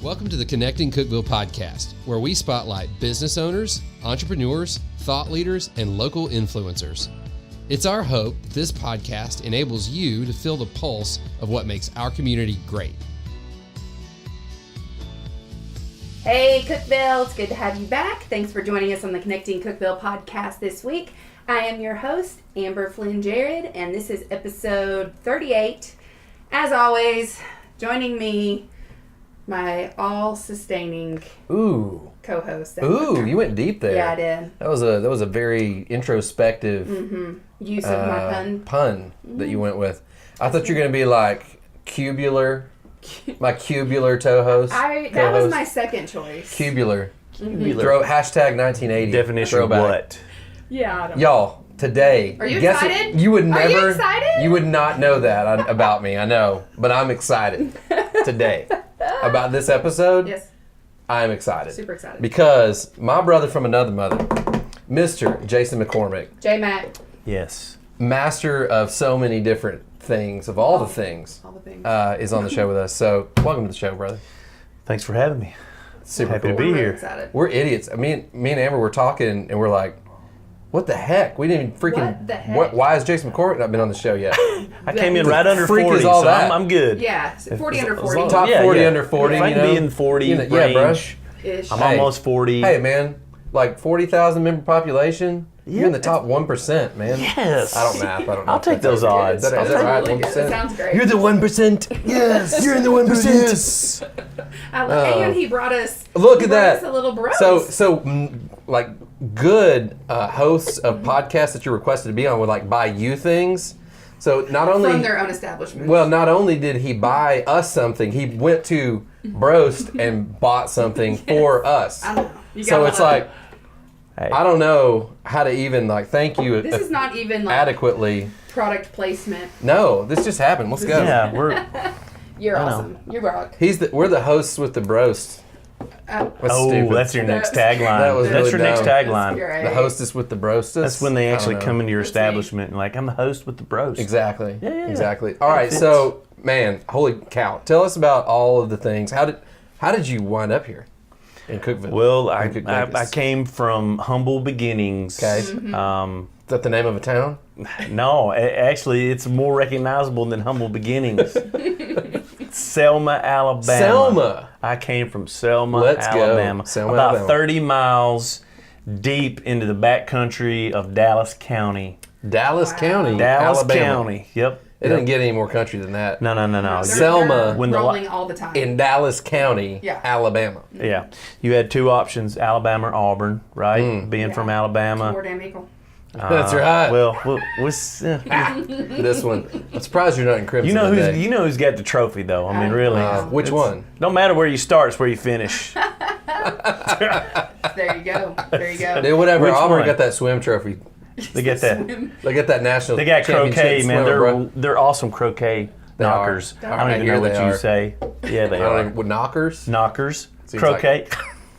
Welcome to the Connecting Cookeville podcast, where we spotlight business owners, entrepreneurs, thought leaders, and local influencers. It's our hope that this podcast enables you to feel the pulse of what makes our community great. Hey Cookeville, it's good to have you back. Thanks for joining us on the Connecting Cookeville podcast this week. I am your host, Amber Flynn Jared, and this is episode 38. As always, joining me, my all-sustaining co-host. Ooh, you went deep there. Yeah, I did. That was a very introspective Use of my pun that you went with. I thought you were going to be like cubular, my cubular toe host. That was my second choice. Cubular. Cubular. Hashtag 1980. Definition of what? Yeah, I don't know. Y'all, today. Are you excited? You would never. Are you excited? You would not know that about me. I know, but I'm excited today about this episode. Yes. I'm excited. Super excited. Because my brother from another mother, Mr. Jason McCormick, J-Mac. Yes. master of so many different things, of all the things, is on the show with us. So welcome to the show, brother. Thanks for having me. Super Happy cool. to be Really here. excited. We're idiots. Me and Amber were talking, and we're like, what the heck? We didn't even freaking... What the heck? Why has Jason McCormick not been on the show yet? I came in right under freak 40, is all so that? I'm good. Yeah, 40 under As 40. long- Top 40 under 40, If I can be in 40 Yeah, bro. range, Ish. I'm almost 40. Hey, man, like 40,000 member population, you're in the top 1%, man. Yes. I don't math. I don't know. I'll take those odds. Is that That's right? really good. 1%? That sounds great. You're the 1%. Yes. You're in the 1%. Yes. And he brought us. Look he at brought that. us a little bros. Like good hosts of podcasts that you're requested to be on would like buy you things. So not only from their own establishment. well, not only did he buy us something, he went to Broast and bought something for us. I don't know. You So gotta it's love like it. Hey. I don't know how to even like thank you This is not even like adequately. product placement. No, this just happened. Let's go. Yeah, You're I know. awesome. You rock. We're the hosts with the Broast. That's stupid. that's your next That's- tagline. That was That's really your next dumb. tagline. Great. The hostess with the Broastess. That's when they I actually don't know. come into your That's me. establishment and like, I'm the host with the bros. Exactly. Yeah. Exactly. All right. So, man, holy cow! Tell us about all of the things. How did you wind up here in Cookeville? Well, I Vegas? came from humble beginnings. Okay. Mm-hmm. Is that the name of a town? No, actually, it's more recognizable than humble beginnings. Selma, Alabama. Selma. I came from Selma, Let's go. Alabama. Selma, About Alabama. 30 miles deep into the backcountry of Dallas County. Dallas County, Dallas Alabama. County. Yep. It doesn't get any more country than that. No. They're- Selma. they're When the rolling all the time. In Dallas County, Yeah. Alabama. Yeah. You had two options, Alabama or Auburn, right? Being from Alabama. More damn equal. That's right. Well, This one. I'm surprised you're not in crimson. today. you know who's got the trophy though. I mean, really. Which one? Don't matter where you start, it's where you finish. There you go. There you go. Dude, whatever. Which Auburn one? got that swim trophy. They get that. They got that national. They got championship croquet, man. swimmer, bro. They're awesome croquet knockers. They are. I don't I even hear know what they you are. say. Yeah, they I don't are. even, with knockers. Knockers. Seems Croquet.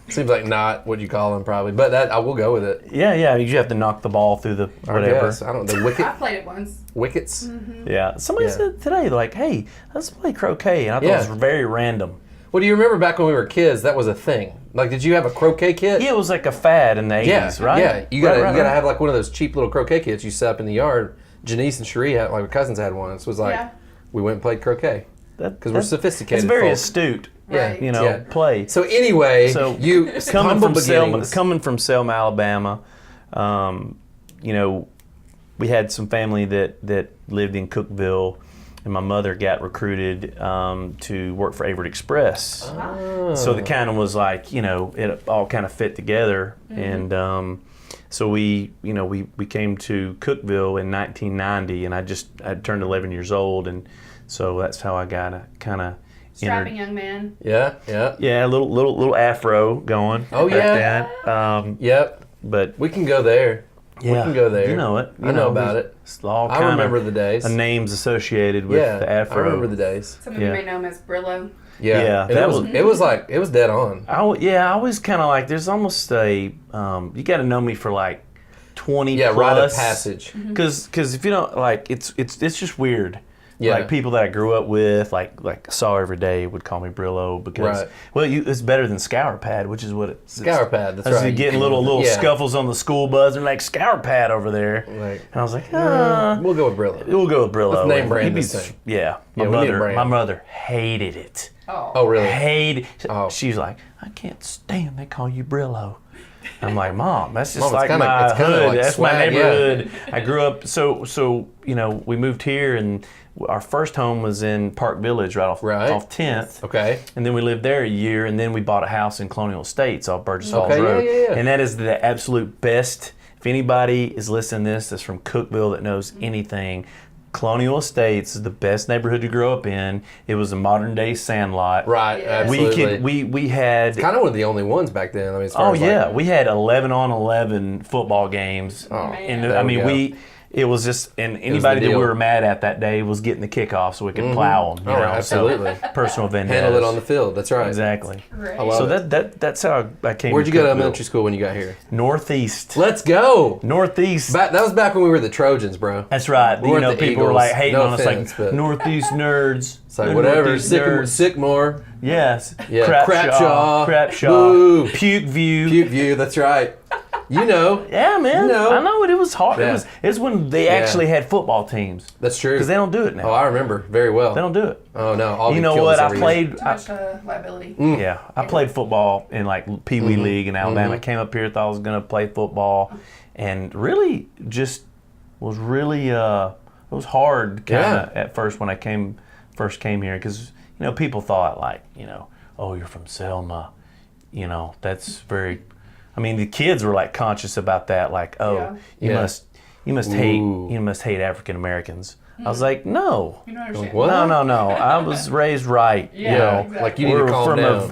Seems like not what you call them probably, but that I will go with it. Yeah. You have to knock the ball through the I whatever. guess. I don't know. The I played it once. wickets. Yeah. Somebody Yeah. said today, like, hey, let's play croquet. And I thought Yeah. it was very random. Well, do you remember back when we were kids? That was a thing. Like, did you have a croquet kit? Yeah, it was like a fad in the 80s, right? Yeah, you gotta Right. have like one of those cheap little croquet kits you set up in the yard. Janice and Cherie had, like, my cousins had one. So it was like, Yeah. we went and played croquet because we're sophisticated. It's very folk. astute. Yeah, Right. You know, yeah. play. So anyway, So you humble beginnings. coming from Selma, Alabama, you know, we had some family that lived in Cookeville, and my mother got recruited to work for Averitt Express. So it kind of was like, you know, it all kind of fit together, and so we came to Cookeville in 1990, and I turned 11 years old, and so that's how I got a kind of Strapping young man. Yeah. yeah, a little afro going. Oh, back yeah. then. Yep. But We can go there. yeah, We can go there. You know it. I know about it. It's all I kind remember of the days. names associated with Yeah, the afro. I remember the days. Some of you Yeah. may know him as Brillo. Yeah, Yeah, and that it was dead on. I was kind of like, there's almost a, you got to know me for like 20 Yeah, plus. rite of passage. Because if you don't, like, it's just weird Yeah. Like people that I grew up with, like saw every day, would call me Brillo because, Right. well, it's better than Scour Pad, which is what it's. Scour Pad, that's I was right. getting little Yeah. scuffles on the school bus and like Scour Pad over there, Like, and I was like, we'll go with Brillo. we'll go with Brillo. Let's name And brand he'd be- this thing. Yeah, Yeah, we need a brand. my mother hated it. Oh, really? Hated. Oh. She's like, I can't stand they call you Brillo. I'm like, Mom, that's just Mom, it's like kinda- my it's kinda hood. like That's swag, my yeah. neighborhood. I grew up. So we moved here, and our first home was in Park Village, right off 10th. Okay. And then we lived there a year, and then we bought a house in Colonial Estates off Burgess Falls Okay, Road. yeah. And that is the absolute best. If anybody is listening to this that's from Cookeville that knows anything, Colonial Estates is the best neighborhood to grow up in. It was a modern day Sandlot. Right, Yeah. absolutely. We had Kind of one of the only ones back then. I mean, as far Oh as yeah, like, we had 11-on-11 football games. Oh, And there I we mean, go. it was just, and anybody that we deal. were mad at that day was getting the kickoff so we could plow them. You Oh, know? absolutely. So, personal vendettas. handle it on the field. That's right. Exactly. Right. I love So it. that's how I came. Where'd you go to Cookeville. elementary school when you got here? Northeast. Let's go. Northeast. That was back when we were the Trojans, bro. That's right. We You weren't know, the people were Eagles. like hating No on us, offense, like but- Northeast nerds. It's like whatever. Northeast nerds. Sycamore. Yes. Yeah. Crapshaw. Boo. Puke View. Puke View. That's right. You know. Yeah, man. You know. I know it. It was hard. Yeah. It's when they actually had football teams. That's true. Because they don't do it now. Oh, I remember very well. They don't do it. Oh no. I'll You be know killed what? this I every year. played. Too much liability. Yeah, I played football in like Pee Wee League in Alabama. I came up here, thought I was gonna play football, and really just was really it was hard kind of at first when I first came here because people thought like oh, you're from Selma, that's very. I mean, the kids were like conscious about that, like, oh, Yeah. you Yeah. must hate African Americans. I was like, no, You don't understand. What? no. I was raised right. Yeah, you know, Like you need to We're calm from down.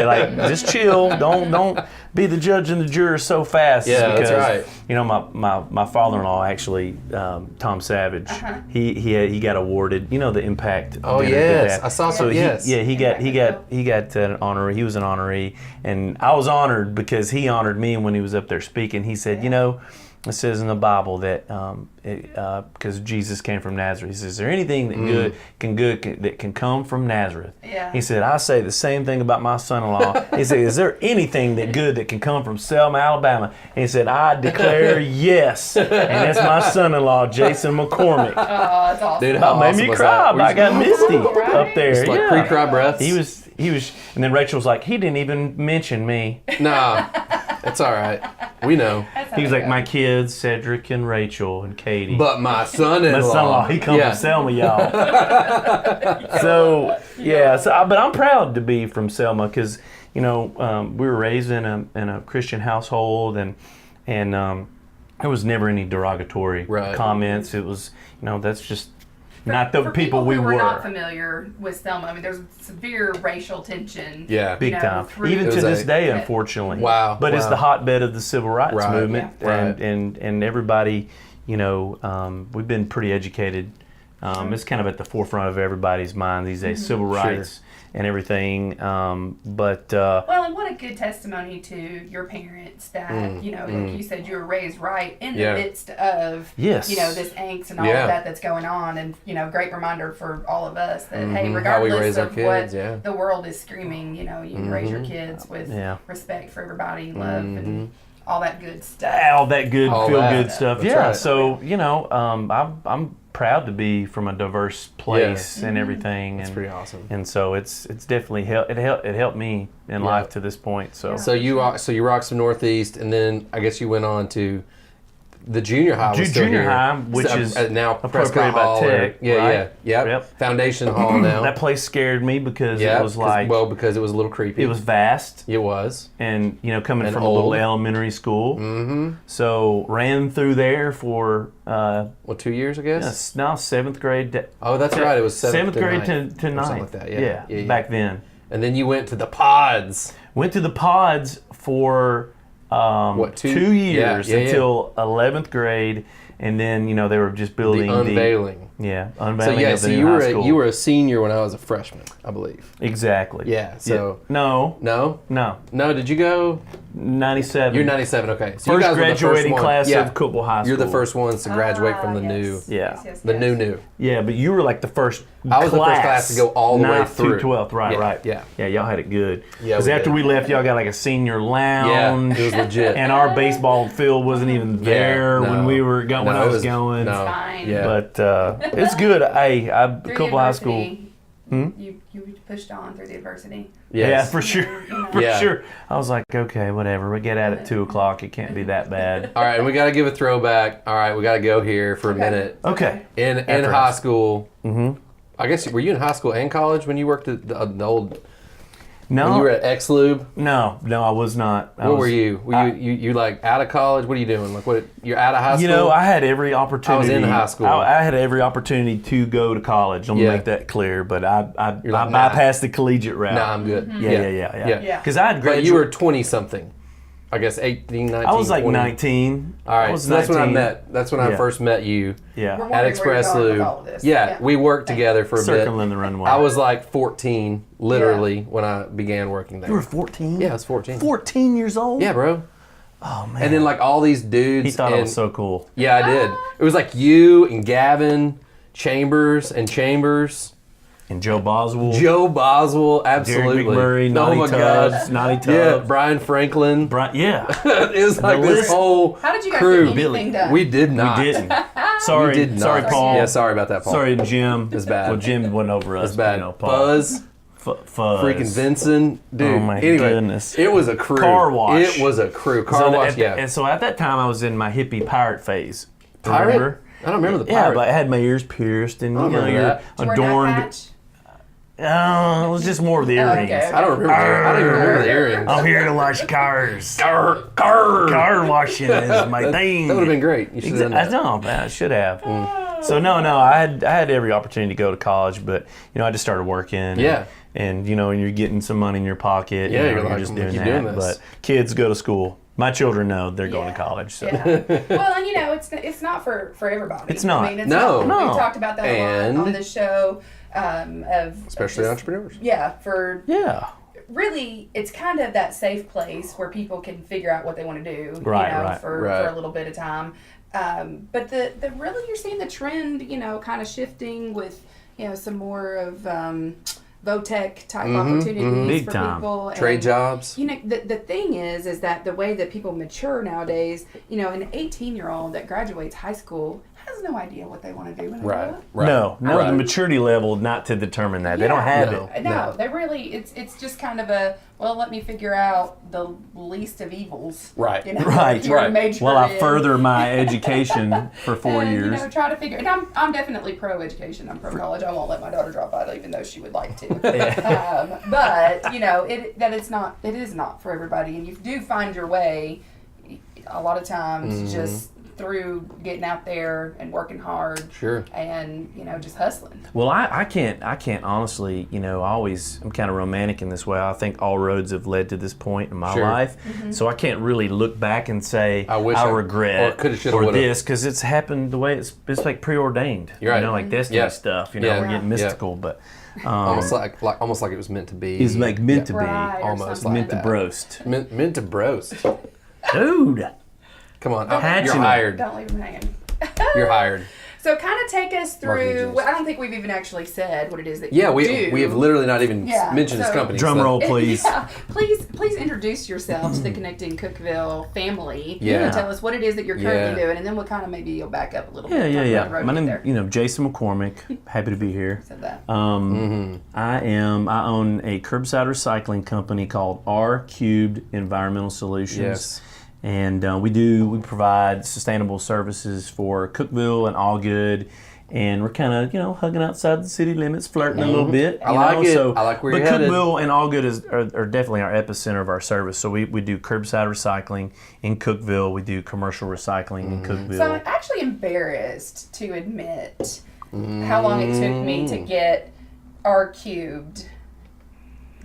like just chill. Don't be the judge and the juror so fast. Yeah, that's because, right. My father-in-law actually, Tom Savage, he got awarded. The Impact. Oh, dinner yes. that- I saw So that, yes. he got an honoree. He was an honoree, and I was honored because he honored me when he was up there speaking. He said, it says in the Bible that because Jesus came from Nazareth, he says, "Is there anything that that can come from Nazareth?" Yeah. He said, "I say the same thing about my son-in-law." He said, "Is there anything that can come from Selma, Alabama?" And he said, "I declare yes." And that's my son-in-law, Jason McCormick. Oh, that's awesome. Dude, That how made awesome me was cry. that? I got misty Right? up there. Just like yeah. pre-cry breaths. He was, and then Rachel was like, "He didn't even mention me." Nah, it's all right. We know. That's how He was it like, goes. "My kids, Cedric and Rachel and Katie." But my son-in-law. My son-in-law, he comes Yeah. from Selma, y'all. But I'm proud to be from Selma because we were raised in a Christian household, and there was never any derogatory Right. comments. It was that's just not For the people we who were. were not familiar with Selma, I mean, there's severe racial tension. Yeah. Big time. through- Even It to was this a- day, unfortunately. Wow, But it's wow. the hotbed of the civil rights Right, movement, yeah, right. and everybody, we've been pretty educated. It's kind of at the forefront of everybody's mind these days, civil rights and everything. But Well, and what a good testimony to your parents that, like you said, you were raised right in the Yeah. midst of, Yes. this angst and all Yeah. of that that's going on. And, great reminder for all of us that, hey, How we regardless raise our of kids, what yeah. the world is screaming, you can raise your kids with Yeah. respect for everybody, love, and all that good stuff. all that good All feel that. good stuff. That's Yeah. right. So I'm proud to be from a diverse place and everything. It's and, pretty awesome. And so it's definitely helped. It helped me in life to this point. So. So you rocked some Northeast, and then I guess you went on to the junior high. Was still Junior here. high, which So, is now Prescott appropriated by Hall. Tech, Yeah, right? yeah, Yep. Foundation Hall now. That place scared me because Yeah, it was like because it was a little creepy. it was vast, It was. and coming And from a little old. elementary school, so ran through there for 2 years, I guess. yes, now 7th grade. Oh, that's right. It was seventh grade to ninth, or 9th. something like that. Yeah. Yeah. back then. And then you went to the pods. Went to the pods for 2 2 years Yeah. until 11th grade, and then they were just The building unveiling. Yeah, So unveiling yeah, of the so new you high were school. you were a senior when I was a freshman, I believe. Exactly. Yeah. So no, no. Did you go? 97. You're 97. Okay. So you First guys were the graduating first class one. of Cookeville High School. You're the first ones to graduate from the new. Yeah. The new. Yeah, but you were like the first. I was the first class to go all the way through 12th. Right, Yeah, right. yeah. Yeah, y'all had it good. Yeah, Because we after did. we left, y'all got like a senior lounge. Yeah, it was legit. And our baseball field wasn't even there no. when we were going. When No, I it was was- going. no. Fine. Yeah. But it's good. Hey, Through Cookeville High School. university, You pushed on through the adversity. Yeah, Yes. for sure. For Yeah. sure. I was like, okay, whatever. We get out at 2:00. It can't be that bad. All right, and we got to give a throwback. All right, we got to go here for a Okay. minute. Okay. In After high us. school, Mm-hmm. I guess, were you in high school and college when you worked at the old, No. when you were at X-Lube? No, I was not. What were you? Were you like out of college? What are you doing? Like what? You're out of high school? You know, I had every opportunity. in high school. I had every opportunity to go to college. Let me Yeah. make that clear. But I You're like, nah. bypassed the collegiate route. Nah, I'm good. Yeah. Because I had But graduated. you were 20-something. I guess 18, 19, I was like 20. 19. All right, I was so that's when I 19. met. That's when I Yeah. first met you Yeah. We're at wondering Express where you're going Lube. with all of this. Yeah, we worked together for a bit. Circling the runway. I was like 14, literally, when I began working there. You were 14? Yeah, I was 14. 14 years old? Yeah, bro. Oh, man. And then like all these dudes. He thought and, I was so cool. Yeah, I did. It was like you and Gavin Chambers. And Joe Boswell. Joe Boswell, absolutely. McMurray, oh my Naughty Tubbs, God. Naughty Tubbs. Yeah, Brian Franklin. Yeah. It was like this list- whole How did you guys crew. get anything done? We did not. We didn't. Sorry. We did not. Sorry, Paul. Yeah, sorry about that, Paul. Sorry, Jim. It's bad. Well, Jim went over us. It's bad. You know, Paul. Buzz, Fuzz. freaking Vincent, dude. Oh, my anyway, goodness. It was a crew. Car wash. It was a crew. Car So wash, yeah. And so at that time, I was in my hippie pirate phase. Pirate? Remember? I don't remember the Yeah, pirate. but I had my ears pierced, and I don't remember you're that. Did you wear a nut adorned. patch? Oh, it was just more of the earrings. okay. I don't remember. I don't even remember the earrings. I'm here to wash cars. Car. Car washing is my thing. That would have been great. You should have done I that. know, man. I should have. So no, I had every opportunity to go to college, but I just started working. Yeah. And and you're getting some money in your pocket. Yeah, you're you're like, just I'm doing keep that. doing this. But kids go to school. My children know they're going to Yeah. college. So. Yeah. Well, and it's not for everybody. It's not. I mean, it's No. not. No. We've talked about that a lot on the show. Especially just, entrepreneurs. Yeah, for Yeah. really, it's kind of that safe place where people can figure out what they want to do, Right. for a little bit of time. But the really you're seeing the trend, kind of shifting with, some more of VOTEC type opportunities Big for time. people. Trade And, jobs. the thing is that the way that people mature nowadays, an 18-year-old that graduates high school has no idea what they want to do when they grow Right. up. Right. No, Right. the maturity level not to determine that. They don't have No. it. No, they really. It's just kind of let me figure out the least of evils. Right. Right. You're a major Well, I in. further my education for 4 And, years. try to figure. And I'm definitely pro education. I'm pro college. I won't let my daughter drop out, even though she would like to. But it is not for everybody, and you do find your way. A lot of times, just through getting out there and working hard. Sure. And just hustling. Well, I can't honestly, I'm kind of romantic in this way. I think all roads have led to this point in my Sure. life. So I can't really look back and say I wish I I- regret or coulda, shoulda, or woulda. this because it's happened the way it's like preordained. You're right. Like destiny Yeah. stuff. Yeah. We're getting Yeah. mystical, but Almost like it was meant to be. it's like meant to be. Right, or Almost something. Meant to that. broast. Meant to broast. Dude. Come on, Hatching you're it. hired. Don't leave them hanging. You're hired. So kind of take us Marketing through. genius. Well, I don't think we've even actually said what it is that Yeah, you do. we have literally not even Yeah, mentioned his so- company. Drum so- roll, please. Yeah, please introduce yourself to the Connecting Cookeville family. Yeah. And tell us what it is that you're currently Yeah. doing, and then we'll kind of maybe you'll back up a little Yeah, bit. yeah, talk about yeah. the road My to name, there. Jason McCormick. Happy to be here. Said that. I own a curbside recycling company called R Cubed Environmental Solutions. Yes. And we provide sustainable services for Cookeville and Allgood. And we're kind of, hugging outside the city limits, flirting a little bit. I you like know? it. So, I like where but you're headed. Cookeville and Allgood are definitely our epicenter of our service. So we do curbside recycling in Cookeville. We do commercial recycling in Cookeville. So I'm actually embarrassed to admit how long it took me to get R Cubed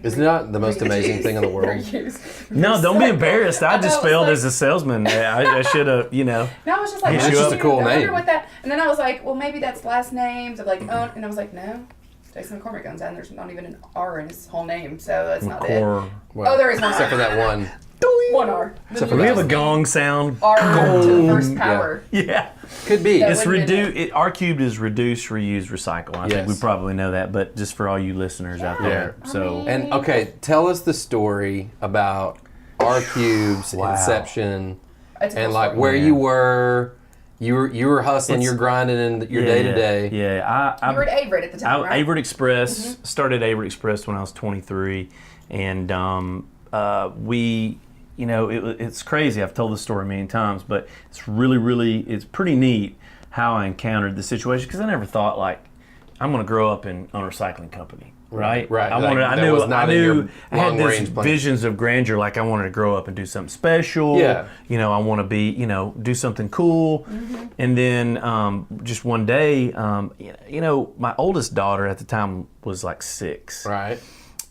It's not the most amazing thing in the world. No, don't be embarrassed. I just failed like, as a salesman. I should have, No, I was just like, It's just a cool I wonder name. what that. And then I was like, well, maybe that's last names. I'm like, oh, and I was like, no, Jason McCormick owns that, and there's not even an R in his whole name, so that's not it. Well, Oh, there is one. except for that one. One R. Except for We have a that. gong sound. R to the first power. Yeah. Could be. That It's wouldn't have been R cubed is reduce, reuse, recycle. I think Yes. we probably know that, but just for all you listeners out there. I So mean- And okay, tell us the story about R Cube's Wow. inception It's a and cool like story. where you were. You were hustling, you're grinding in your day to day. Yeah, You were at Averitt at the time, right? Averitt Express, started Averitt Express when I was 23, and we, it's crazy. I've told this story many times, but it's pretty neat how I encountered the situation, because I never thought like I'm going to grow up in a recycling company. Right. Right. I Like, wanted. I that knew. was not I in your knew. I had this long-range plan. visions of grandeur. Like I wanted to grow up and do something special. Yeah. I want to be. Do something cool. And then just one day, my oldest daughter at the time was like 6. Right.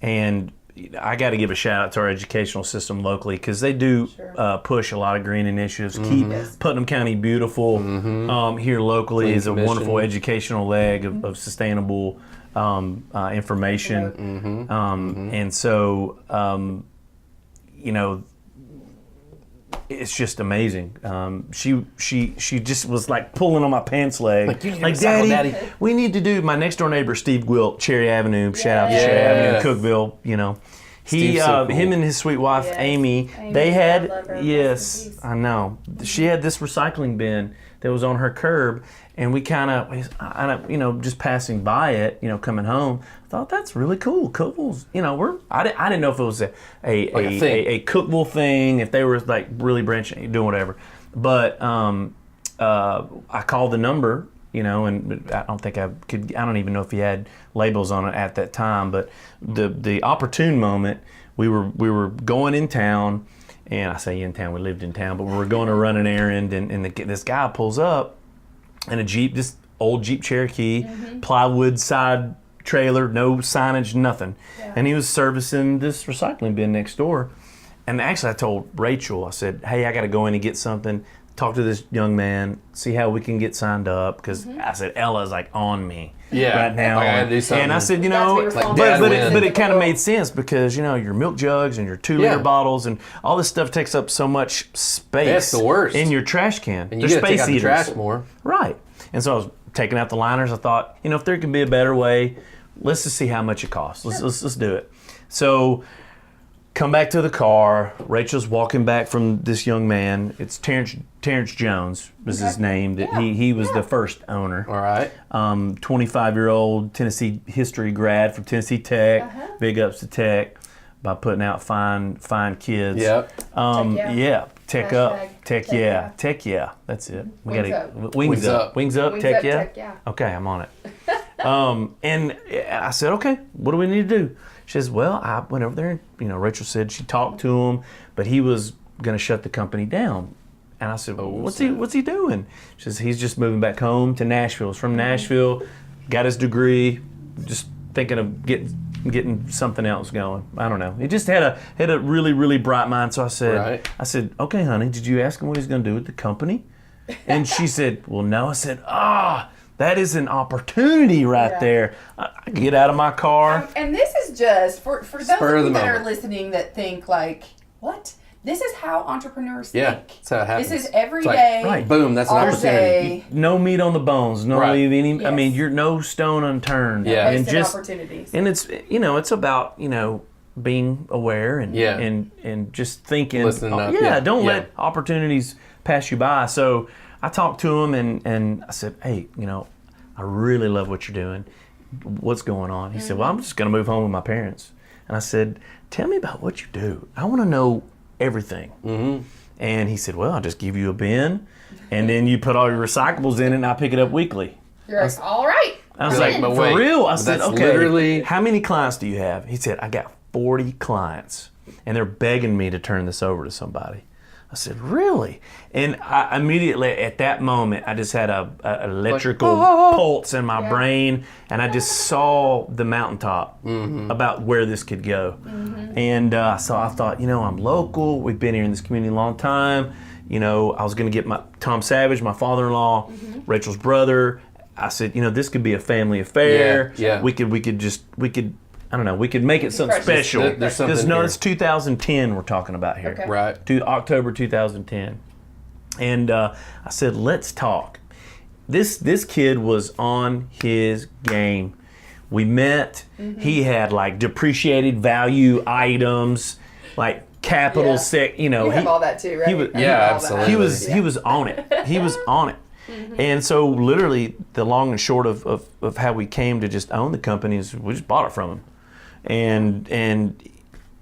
And I got to give a shout out to our educational system locally, because they do push a lot of green initiatives. Keep Putnam County beautiful here locally Clean is a Commission. wonderful educational leg of sustainable information. And so, it's just amazing. She just was like pulling on my pants leg. Like, you need to like recycle, Daddy. we need to do. My next door neighbor, Steve Gwilt, Cherry Avenue. Shout out to Cherry Yes. Avenue, Cookeville. He, Steve's so cool. him and his sweet wife Yes. Amy, Amy, they I had love her. yes, Rest in peace. I know. She had this recycling bin that was on her curb, and we kind of, just passing by it, coming home, thought that's really cool. Cookeville's, I didn't know if it was a Cookeville thing, if they were like really branching, doing whatever, but I called the number. And I don't think I don't even know if he had labels on it at that time, but the opportune moment, we were going in town, and I say in town, we lived in town, but we were going to run an errand, and this guy pulls up in a Jeep, this old Jeep Cherokee, plywood side trailer, no signage, nothing. Yeah. And he was servicing this recycling bin next door. And actually I told Rachel, I said, hey, I got to go in and get something. Talk to this young man, see how we can get signed up, because I said Ella's like on me right now. Like, I gotta do something. And I said, Like Dad wins. but it kind of made sense, because your milk jugs and your 2-liter bottles and all this stuff takes up so much space. That's the worst. In your trash can. And you They're got to take space out the eaters. trash more. Right. And so I was taking out the liners. I thought, if there can be a better way, let's just see how much it costs. Let's do it. So come back to the car. Rachel's walking back from this young man. It's Terrence Jones was his name. That he was the first owner. All right. 25-year-old Tennessee history grad from Tennessee Tech. Big ups to Tech by putting out fine kids. Yep. Tech Hashtag up. Tech yeah. Tech yeah. That's it. We Wings gotta up. wings up. Wings up. Wings Tech up, yeah. Tech yeah. Okay, I'm on it. And I said, okay, what do we need to do? She says, well, I went over there and, Rachel said she talked to him, but he was going to shut the company down. And I said, well, what's he doing? She says, he's just moving back home to Nashville. He's from Nashville, got his degree, just thinking of getting something else going. I don't know. He just had a really, really bright mind. So I said, okay, honey, did you ask him what he's going to do with the company? And she said, well, no. I said, that is an opportunity right there. I get out of my car. And this is just, for those Spur of of you the that are moment. listening that think like, what? This is how entrepreneurs Yeah, think. that's how it happens. This is every It's like, day. right. Boom, that's an all opportunity. day. No meat on the bones. No Right. leave any. I Yes. mean, you're no stone unturned. Yeah. And Wasted just opportunities. and it's about being aware and Yeah. and just thinking. Listening up, yeah. Don't Yeah. let opportunities pass you by. So I talked to him and I said, hey, I really love what you're doing. What's going on? He said, well, I'm just going to move home with my parents. And I said, tell me about what you do. I want to know everything. Mm-hmm. And he said, well, I'll just give you a bin, and then you put all your recyclables in it, and I pick it up weekly. You're like, all right. I was You're like, like, but for wait, real? I but said, that's okay, literally- how many clients do you have? He said, I got 40 clients, and they're begging me to turn this over to somebody. I said, really? And I immediately, at that moment, I just had a electrical pulse in my brain, and I just saw the mountaintop about where this could go. And so I thought, I'm local. We've been here in this community a long time. I was going to get Tom Savage, my father-in-law, Rachel's brother. I said, this could be a family affair. Yeah. We could I don't know, we could make it something special. There's something Because here. it's 2010 we're talking about here. Okay. Right. To October 2010. And I said, let's talk. This kid was on his game. We met. He had like depreciated value items, like capital sec. You have all that too, right? He was, I have all absolutely. that. he was on it. He was on it. And so literally the long and short of how we came to just own the company is we just bought it from him. And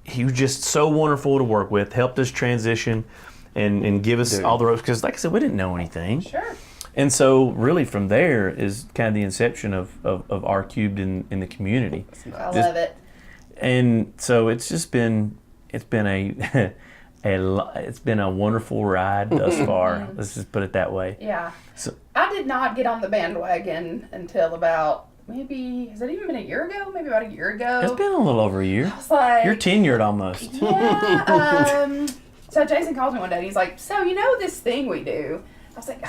he was just so wonderful to work with, helped us transition and give us all the ropes, because like I said, we didn't know anything. Sure. And so really from there is kind of the inception of R Cubed in the community. I love it. And so it's been a wonderful ride thus far. Let's just put it that way. Yeah. So, I did not get on the bandwagon until about has it even been a year ago? Maybe about a year ago. it's been a little over a year. I was like, You're tenured almost. yeah. So Jason calls me one day and he's like, so this thing we do? I was like,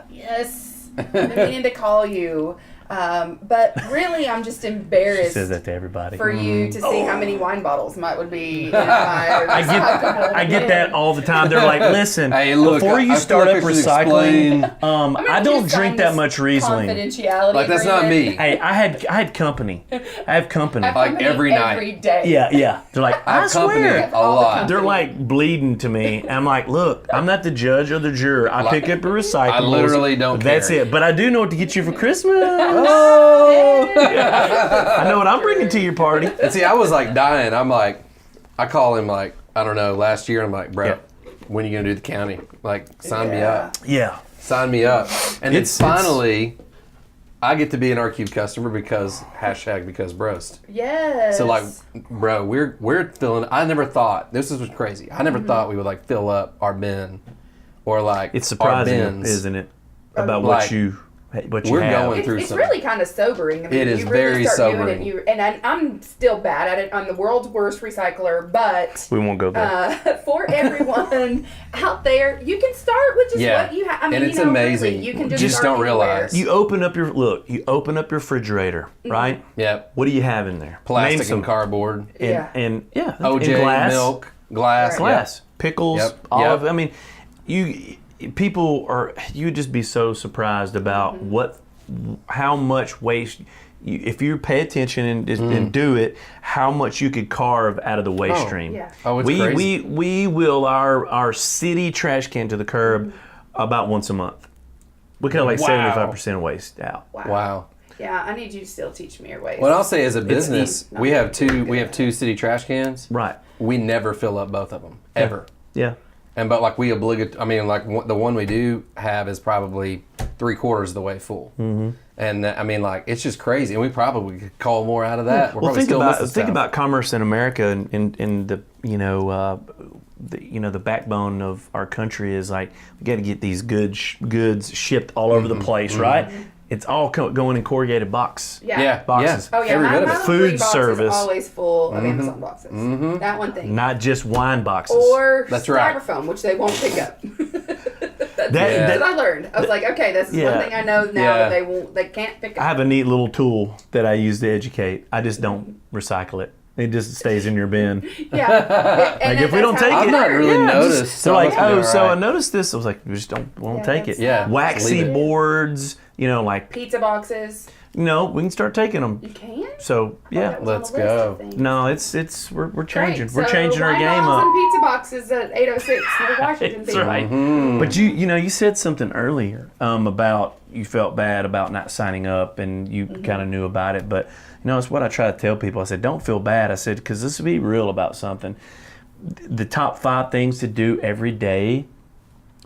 yes. I've been meaning to call you. But really, I'm just She embarrassed says that to everybody. for you to see how many wine bottles would be in my recyclable I get bin. that all the time. They're like, listen, Hey, look, before you I feel start like up I should recycling, explain. I don't just drink sign that this much Riesling. Confidentiality Like, that's not agreement. me. Hey, I had company. I have company. I have Like, company every night. Every day. Yeah. They're like, I I have company swear. a lot. They're like bleeding to me. And I'm like, look, I'm not the judge or the juror. I pick up the recyclables. I literally don't That's care. it. But I do know what to get you for Christmas. I know what I'm bringing to your party. And see, I was like dying. I'm like, I call him like, I don't know, last year. I'm like, bro, Yeah. when are you going to do the county? Like, sign me up. Yeah. Sign me up. And then It's- finally, I get to be an R-Cube customer because broast. Yes. So like, bro, we're filling. I never thought this was crazy. I never thought we would like fill up our bin, or like It's our surprising, bins. isn't it? About Like, what you we're have. going through It's some. really kind of sobering. I mean, It is you really very start sobering. Doing it, and I'm still bad at it. I'm the world's worst recycler, but We won't go there. for everyone out there, you can start with just Yeah. what you have. I mean, And it's really, amazing. you can You just, just start don't realize. anywhere. You open up your refrigerator, right? Yep. What do you have in there? Plastic Name some. and cardboard. And OJ, and glass, milk, glass. glass, pickles, Yep. olive. Yep. I mean, you would just be so surprised about how much waste. If you pay attention and do it, how much you could carve out of the waste stream. Yeah. Oh, it's crazy. We will our city trash can to the curb about once a month. We cut like Wow. 75% of waste out. Wow. Yeah, I need you to still teach me your ways. What I'll say as a business, not we have good. two city trash cans. Right. We never fill up both of them ever. Yeah. And but like the one we do have is probably 3/4 of the way full. Mm-hmm. And I mean, like, it's just crazy. And we probably could call more out of that. We're Well, probably think still about missing stuff. commerce in America, and in the the backbone of our country is like we got to get these goods shipped all over the place, right? It's all going in corrugated box. Yeah. Boxes. Oh yeah, Every my bit of it. little Food food box service. is always full of Amazon boxes. That one thing. Not just wine boxes. Or That's right. styrofoam, which they won't pick up. That's Yeah. what I learned. I was like, okay, that's Yeah. one thing I know now Yeah. that they can't pick I up. have a neat little tool that I use to educate. I just don't recycle it. It just stays in your bin. Yeah. Like, if we don't take I've it- not really Yeah, noticed. They're like, must be oh, all so I right. noticed this. I was like, we just won't Yeah, take it. that's Yeah. Waxy Leave it. boards, like, Pizza boxes. we can start taking them. You can? So yeah, That was on Let's the list of go. things. no, it's we're changing. Great. We're So, changing our wine game bottles up. and pizza boxes at 806 North Washington. That's people. right. Mm-hmm. But you said something earlier about you felt bad about not signing up, and you kind of knew about it. But it's what I try to tell people. I said, don't feel bad. I said, because let's be real about something. The top 5 things to do every day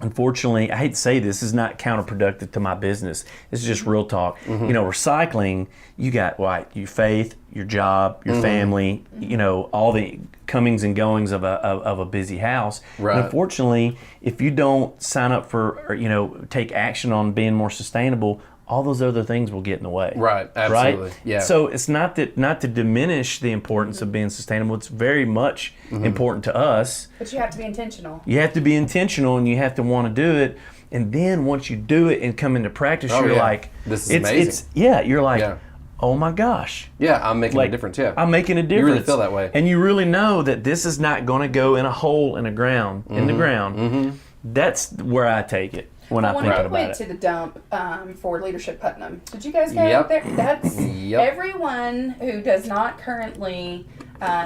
unfortunately, I hate to say this is not counterproductive to my business. This is just real talk. Recycling, you got your faith, your job, your family, all the comings and goings of a busy house. Right. And unfortunately, if you don't sign up for, or, take action on being more sustainable, all those other things will get in the way. Right, absolutely. Right? Yeah. So it's not to diminish the importance of being sustainable. It's very much important to us. But you have to be intentional. You have to be intentional, and you have to want to do it. And then once you do it and come into practice, you're like, this is amazing. You're like, oh my gosh. Yeah, I'm making a difference. Yeah, I'm making a difference. You really feel that way, and you really know that this is not going to go in a hole in the ground. That's where I take it. When I think about it. When I went to the dump for Leadership Putnam, did you guys go there? That's everyone who does not currently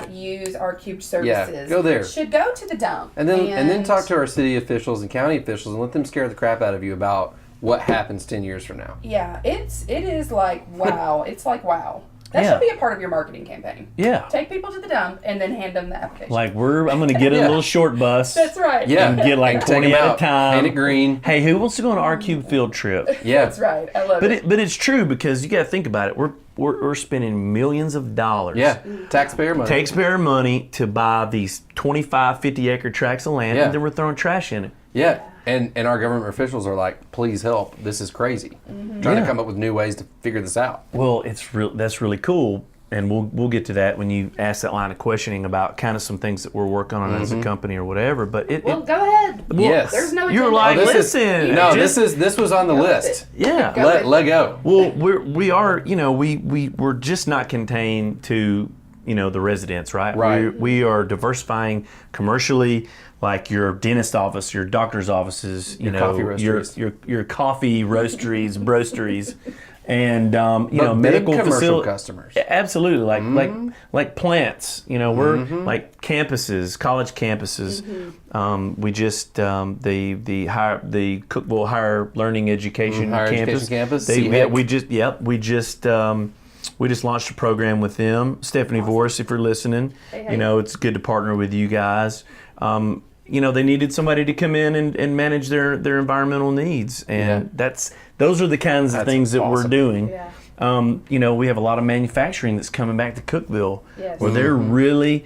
use our cubed services. Go there. Should go to the dump. And then talk to our city officials and county officials and let them scare the crap out of you about what happens 10 years from now. Yeah, it is like wow. It's like wow. That should be a part of your marketing campaign. Yeah. Take people to the dump and then hand them the application. Like I'm going to get a little short bus. That's right. Yeah. And get like 20 at a time. Paint it green. Hey, who wants to go on our cube field trip? Yeah. That's right. I love it. But it's true, because you got to think about it. We're spending millions of dollars. Yeah. Taxpayer money to buy these 25, 50 acre tracts of land, and then we're throwing trash in it. Yeah. And our government officials are like, please help. This is crazy. Trying to come up with new ways to figure this out. Well, that's really cool. And we'll get to that when you ask that line of questioning about kind of some things that we're working on as a company or whatever. But go ahead. Yes. There's no you're agenda. like, listen. This was on the list. Yeah. Let go. Well, we're just not contained to the residents, right? Right. We are diversifying commercially, like your dentist office, your doctor's offices, coffee roasteries. your coffee roasteries, broasteries. And medical commercial customers. Absolutely, like plants. We're like campuses, college campuses. We just the Cookeville Higher Learning Education campus. We just launched a program with them. Stephanie Vorse, if you're listening, it's good to partner with you guys. They needed somebody to come in and manage their environmental needs, and those are the kinds of things that we're doing. Yeah. We have a lot of manufacturing that's coming back to Cookeville, where they're really,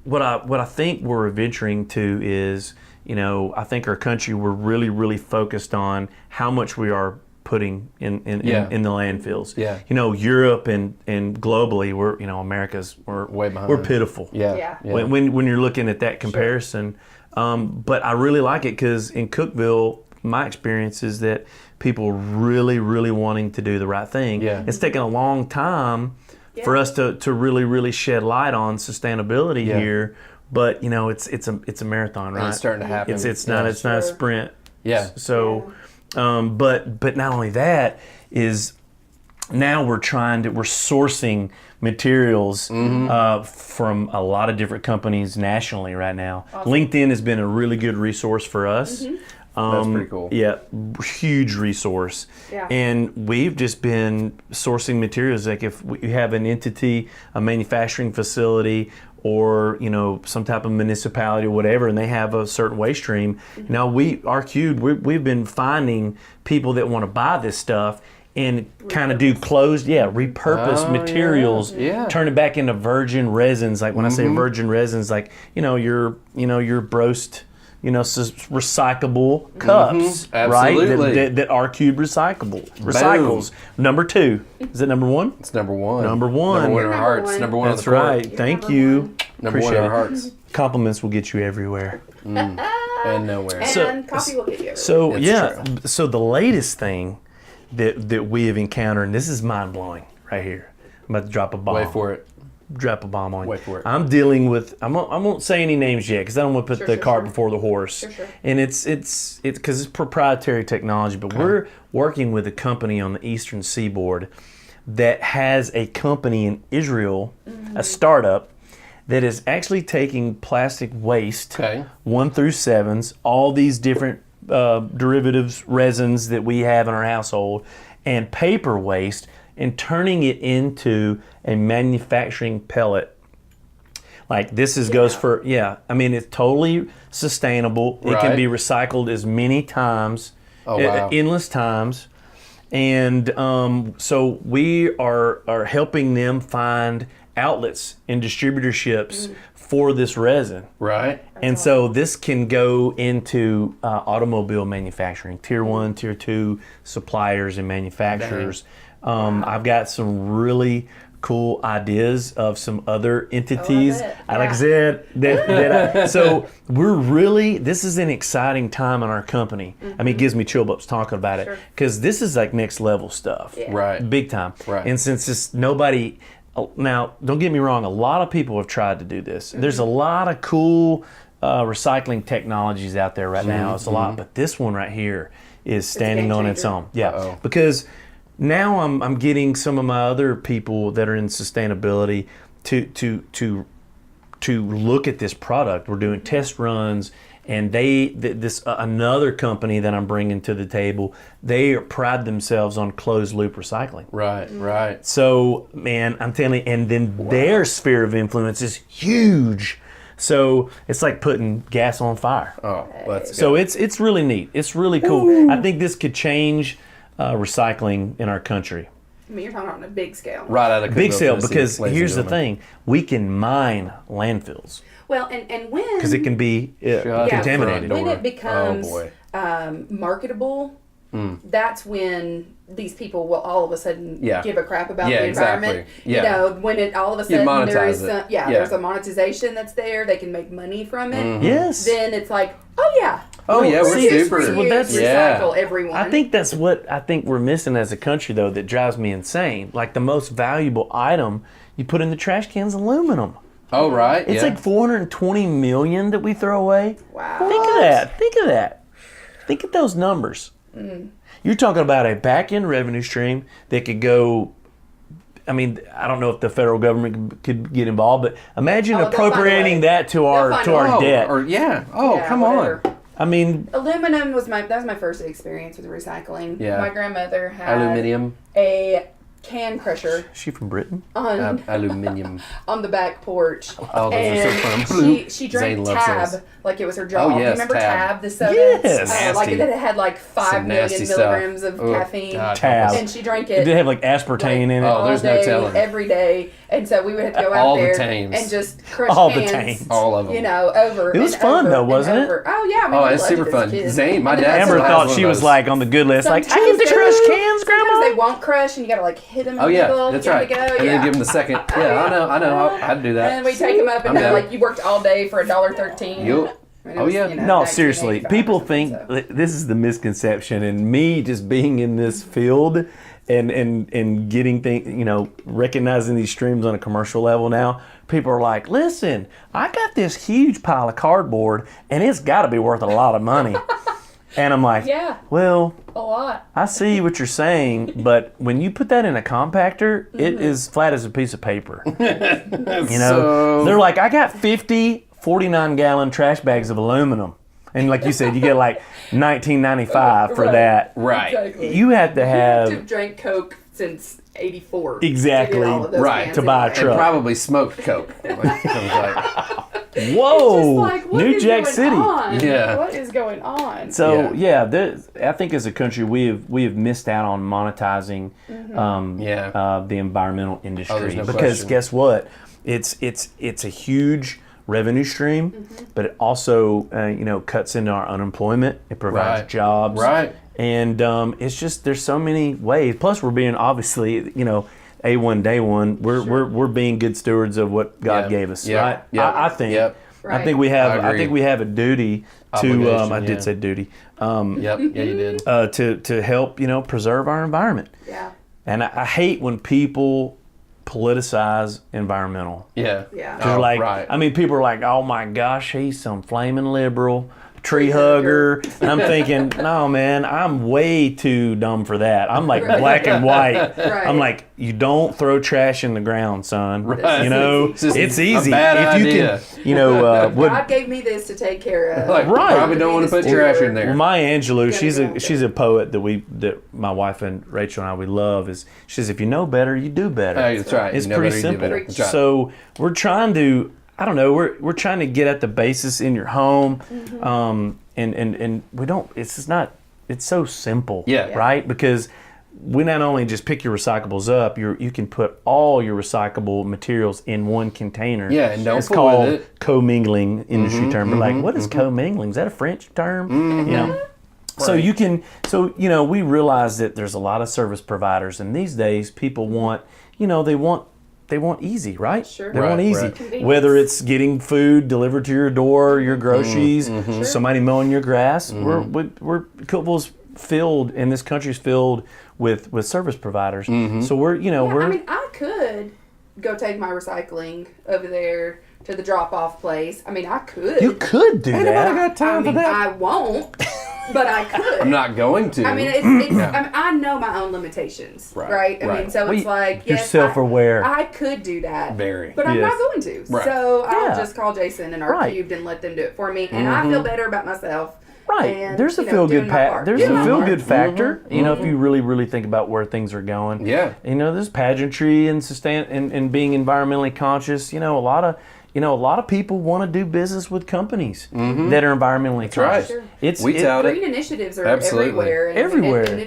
what I think we're venturing to is, I think our country, we're really, really focused on how much we are putting in the landfills. Yeah. Europe and globally, we're we're way behind. We're pitiful. Yeah. When you're looking at that comparison, but I really like it because in Cookeville, my experience is that people really, really wanting to do the right thing. Yeah. It's taken a long time for us to really, really shed light on sustainability here, but it's a marathon, right? And it's starting to happen. It's not a sprint. Yeah. So. But not only that is now we're sourcing materials from a lot of different companies nationally right now. Awesome. LinkedIn has been a really good resource for us. That's pretty cool. Yeah, huge resource. Yeah. And we've just been sourcing materials. Like if we have an entity, a manufacturing facility, or some type of municipality or whatever, and they have a certain waste stream. Now we've been finding people that want to buy this stuff and kind of do repurpose materials, turn it back into virgin resins. Like when I say virgin resins, like your Broast, recyclable cups, right? That our cube recycles. Number 2. Is it number 1? It's number 1. Number 1. Number 1 in our hearts. Number 1 on the court. That's right. Thank you. Number 1 in our hearts. Compliments will get you everywhere. And nowhere. And coffee will get you everywhere. So So the latest thing that we have encountered, and this is mind blowing right here. I'm about to drop a bomb. Wait for it. Drop a bomb on you. Wait for it. I'm dealing with. I won't say any names yet because I don't want to put the cart before the horse. Sure. And it's because it's proprietary technology. But we're working with a company on the Eastern Seaboard that has a company in Israel, a startup that is actually taking plastic waste, 1 through 7s, all these different derivatives, resins that we have in our household, and paper waste, and turning it into a manufacturing pellet. Like this goes for I mean, it's totally sustainable. It can be recycled as many times, endless times, and so we are helping them find outlets and distributorships for this resin. Right. And so this can go into automobile manufacturing, tier 1, tier 2 suppliers and manufacturers. I've got some really cool ideas of some other entities. Like I said, so this is an exciting time in our company. I mean, it gives me chill bumps talking about it because this is like next level stuff. Right. Big time. Right. And since it's nobody, now don't get me wrong, a lot of people have tried to do this. There's a lot of cool recycling technologies out there right now. It's a lot, but this one right here is standing on its own. Yeah. Because now I'm getting some of my other people that are in sustainability to look at this product. We're doing test runs, and this another company that I'm bringing to the table, they pride themselves on closed loop recycling. Right. So man, I'm telling you, and then their sphere of influence is huge. So it's like putting gas on fire. Oh, let's go. So it's really neat. It's really cool. I think this could change recycling in our country. I mean, you're talking on a big scale. Right out of Big scale, Cookeville, because Tennessee, here's the thing. We can mine landfills Well, and when... because it can be contaminated. When it becomes marketable, that's when these people will all of a sudden give a crap about the environment. Exactly. You know, when it all of a sudden there's there's a monetization that's there, they can make money from it. Yes. Then it's like, we're super. Well, that's recycle everyone. I think that's what we're missing as a country, though, that drives me insane. Like the most valuable item you put in the trash can's aluminum. Oh, right. It's like 420 million that we throw away. Wow. Think of that. Think of those numbers. You're talking about a back-end revenue stream that could go. I mean, I don't know if the federal government could get involved, but imagine appropriating that to our debt. Come on. I mean, aluminum was my first experience with recycling. Yeah. My grandmother had Aluminium. a can crusher. Is she from Britain? Aluminium. On the back porch. Oh, those are so fun. She drank Zane loves Tab those. like it was her job. Oh, yes, Remember Tab. The soda? Yes. Like that it had like 5 million nasty milligrams stuff. of Oh, caffeine. God. Tab. And she drank It it. did have like aspartame in it. Oh, there's no telling. Every day. And so we would have to go out All the there tames. and just crush All the cans. tames. All of them. You know, over. It was and fun over though, and wasn't it? over. Oh yeah, I mean, Oh, we it's loved super it as fun. kids. Zane, my And dad then Amber still has thought one she of was those. like on the good list. Like, I sometimes get to crush cans, Sometimes Grandma. they won't crush, and you gotta like hit them in Oh, the yeah. middle. That's You right. gotta go, And then give them the second. I know. I'd do that. And then we take them up, and I'm they're down. like, you worked all day for $1.13. Yup. And it Oh, was, yeah. you know, No, 1985 seriously. or People something, think so. this is the misconception, and me just being in this field and getting things, recognizing these streams on a commercial level now. People are like, listen, I got this huge pile of cardboard, and it's got to be worth a lot of money. And I'm like, Yeah. well, A lot. I see what you're saying, but when you put that in a compactor, it is flat as a piece of paper. They're like, I got 50 49-gallon trash bags of aluminum. And like you said, you get like $19.95 for that. Right. Exactly. You have to have You've drank Coke since '84. Exactly. To get all of those Right. cans To buy a anyway. truck. And probably smoked Coke. I was whoa, Like, what New is Jack going City. on? Yeah. What is going on? So I think as a country we have missed out on monetizing the environmental industry there's no because question. guess what? It's a huge revenue stream, but it also cuts into our unemployment. It provides Right. jobs, Right. And it's just there's so many ways. Plus, we're being obviously A1 day one. We're being good stewards of what God gave us, right? Yep. I think. Yep. I think we have. I I agree. think we have a duty to. Obligation, I did yeah. say duty. Yep. Yeah, you did. To help preserve our environment. Yeah. And I hate when people politicize environmental. Yeah. Yeah. They're like, right. I mean, people are like, oh my gosh, he's some flaming liberal, tree hugger. And I'm thinking, no, man, I'm way too dumb for that. I'm like black and white. Right. I'm like, you don't throw trash in the ground, son. Right. It's just easy. a bad if you idea. can, God gave me this to take care of. Like, Right. probably don't want to put trash in there. Well, Maya Angelou, Gotta she's a poet that my wife and Rachel and I we love. She says, if you know better, you do better. Hey, that's right. It's You know pretty better, you do simple. better. That's right. So we're trying to. I don't know. We're trying to get at the basis in your home, and we don't. It's just not. It's so simple, right? Because we not only just pick your recyclables up, you can put all your recyclable materials in one container. Yeah, and don't it's fool called with it. commingling industry term. We're like, what is commingling? Is that a French term? You know. So you can, we realize that there's a lot of service providers, and these days people want, they want easy, right? Sure. They want easy. Convenience. Whether it's getting food delivered to your door, your groceries, somebody mowing your grass. We're Cookeville's filled, and this country's filled with service providers. So I could go take my recycling over there to the drop-off place. I mean, I could. You could do that. Nobody got time for that. I won't, but I could. I'm not going to. I mean, I know my own limitations, right? I mean, so it's like, you're yes, self-aware. I could do that, Very. but I'm Yes. not going to. Right. So I'll Yeah. just call Jason and R-Cubed and let them do it for me, and I feel better about myself. Right. And, There's a you know, feel doing good my part. there's Doing a my feel part. good factor. You know, if you really, really think about where things are going. Yeah. There's pageantry and and being environmentally conscious. A lot of people want to do business with companies that are environmentally conscious. right. It's We tout it. Green initiatives are Absolutely. everywhere. And, Everywhere. And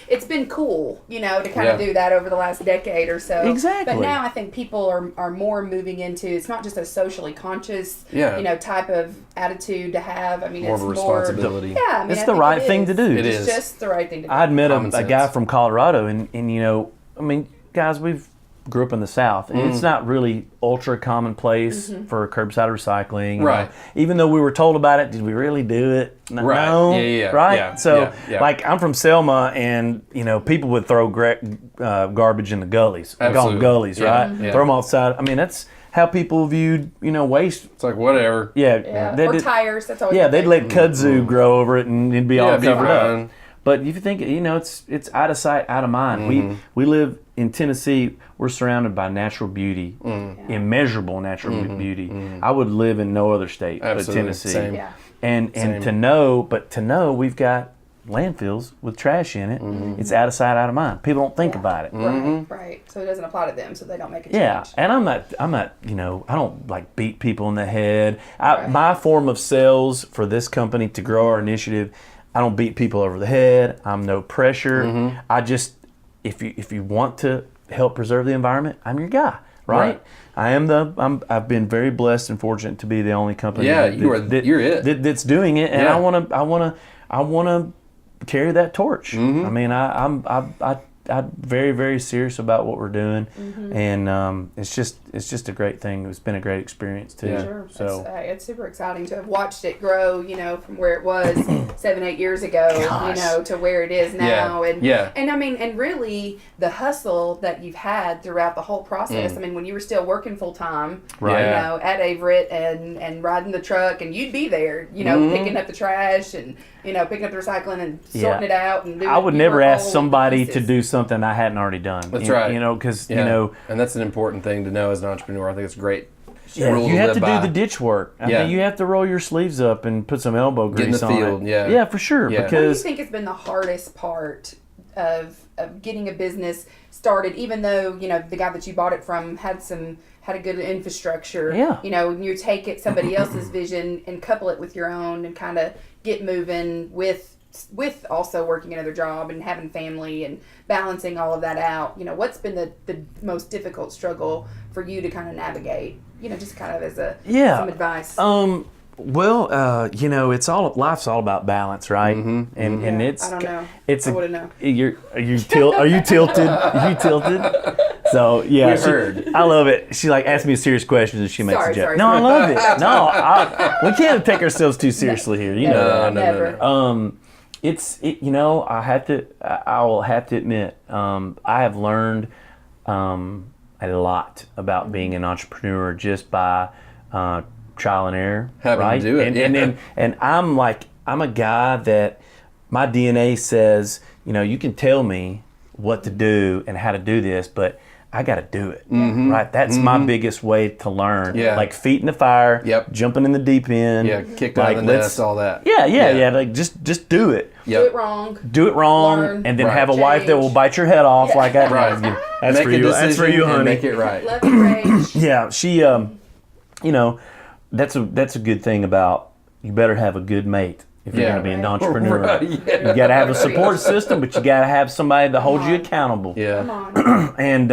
it's been cool, to kind of Yeah. do that over the last decade or so. Exactly. But now I think people are more moving into, it's not just a socially conscious, Yeah. type of attitude to have. I mean, More it's of a more responsibility. Yeah, I mean, It's I the think right it thing to do. It It's is. just the right thing to do. I'd met Common a guy sense. from Colorado, and guys, we've grew up in the South, and it's not really ultra commonplace for curbside recycling. Right. Even though we were told about it, did we really do it? No. Right. Yeah. Right. Yeah. So, Yeah. like, I'm from Selma, and people would throw garbage in the gullies, we call them Absolutely. gullies, Yeah. right? Yeah. Throw them outside. I mean, that's how people viewed, waste. It's like whatever. Yeah. They Or did- tires. That's always Yeah, the they'd thing. let kudzu grow over it, and it'd be all it'd be covered up. fine. But if you think, it's out of sight, out of mind. We live in Tennessee. We're surrounded by natural beauty, immeasurable natural beauty. I would live in no other state Absolutely. but Tennessee. Same. Yeah. And Same. to know we've got landfills with trash in it. It's out of sight, out of mind. People don't think about it. Right. So it doesn't apply to them, so they don't make a change. Yeah, and I'm not, I don't like beat people in the head. Right. My form of sales for this company to grow our initiative, I don't beat people over the head. I'm no pressure. I just, if you want to help preserve the environment, I'm your guy, right? I've been very blessed and fortunate to be the only company. Yeah, that, you're it. that's doing it, and Yeah. I want to carry that torch. I mean, I'm very, very serious about what we're doing, and it's just a great thing. It's been a great experience too. Yeah. Sure. So It's super exciting to have watched it grow, from where it was 7-8 years ago, Gosh. to where it is now. Yeah. And I mean, and really the hustle that you've had throughout the whole process. I mean, when you were still working full time, Right. Yeah. at Averitt and riding the truck, and you'd be there, picking up the trash and, picking up the recycling and sorting it out. And doing I would your never ask whole somebody to pieces. do something I hadn't already done. That's right. Because Yeah. And that's an important thing to know as an entrepreneur. I think it's a great rule you have live to by. do the ditch work. I Yeah. mean, you have to roll your sleeves up and put some elbow Get in grease the on field, it. yeah. Yeah, for sure. Yeah. What do you Because think has been the hardest part of getting a business started, even though, the guy that you bought it from had a good infrastructure? Yeah. And you take it, somebody else's vision, and couple it with your own and kind of get moving with also working another job and having family and balancing all of that out. What's been the most difficult struggle for you to kind of navigate? Just kind of as some advice. It's life's all about balance, right? And it's I don't know. It's I wouldn't know. Are you tilted? Are you tilted? So yeah, We heard. I love it. She asked me a serious question and she makes Sorry, a joke. sorry, No, sorry. I love it. No, we can't take ourselves too seriously here. No. Never. I will have to admit, I have learned a lot about being an entrepreneur just by trial and error. Having to right? do it, And I'm a guy that my DNA says, you can tell me what to do and how to do this, but I got to do it, right? That's my biggest way to learn. Yeah. Like feet in the fire, Yep. jumping in the deep end. Yeah, kicked out of the nest, all that. Yeah. Like just do it. Do it wrong. Do it wrong, Learn, and then Right. have a wife that will change. bite your head off like that. Right. That's Make for a you. That's for decision you, and honey. make it right. Love and rage. Yeah, she you know, that's a good thing about, you better have a good mate if you're going to be an entrepreneur. Right, yeah. You got to have a support system, but you got to have somebody to hold you accountable. Yeah. Come on. And,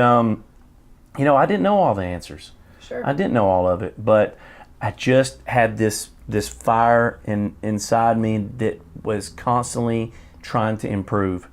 you know, I didn't know all the answers. Sure. I didn't know all of it, but I just had this fire inside me that was constantly trying to improve.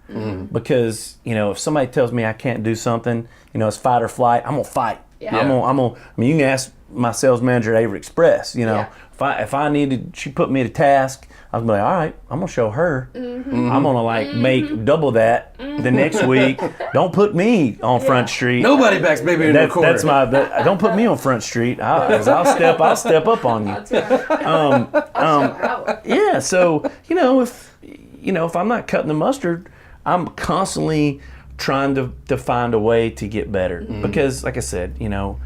Because, you know, if somebody tells me I can't do something, you know, it's fight or flight, I'm gonna fight. Yeah. I'm gonna. I mean, you can ask my sales manager at Averitt Express. You know, Yeah. if I needed, she put me to task, I was like, all right, I'm gonna show her. I'm gonna like make double that the next week. Don't put me on Front Street. Nobody backs baby in the corner. That's my. Don't put me on Front Street. 'Cause I'll step up on you. That's right. I'll show out. Yeah. So if I'm not cutting the mustard, I'm constantly trying to find a way to get better. Because, like I said, you know,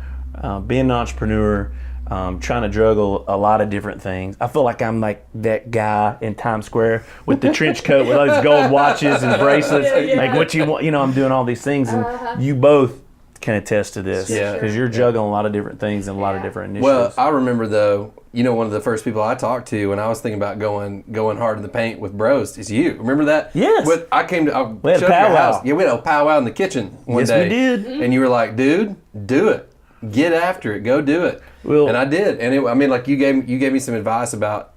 being an entrepreneur, trying to juggle a lot of different things. I feel like I'm like that guy in Times Square with the trench coat with all these gold watches and bracelets. Like, what you want, you know, I'm doing all these things, and you both can attest to this. Yeah. Because you're juggling a lot of different things and a lot of different Well, initiatives. I remember though, you know, one of the first people I talked to when I was thinking about going hard in the paint with bros is you. Remember that? Yes. I came to We had a showed your powwow. house. Yeah, we had a powwow in the kitchen one Yes, day. we did. And you were like, dude, do it. Get after it. Go do it. Well- and I did. And I mean, like you gave me some advice about.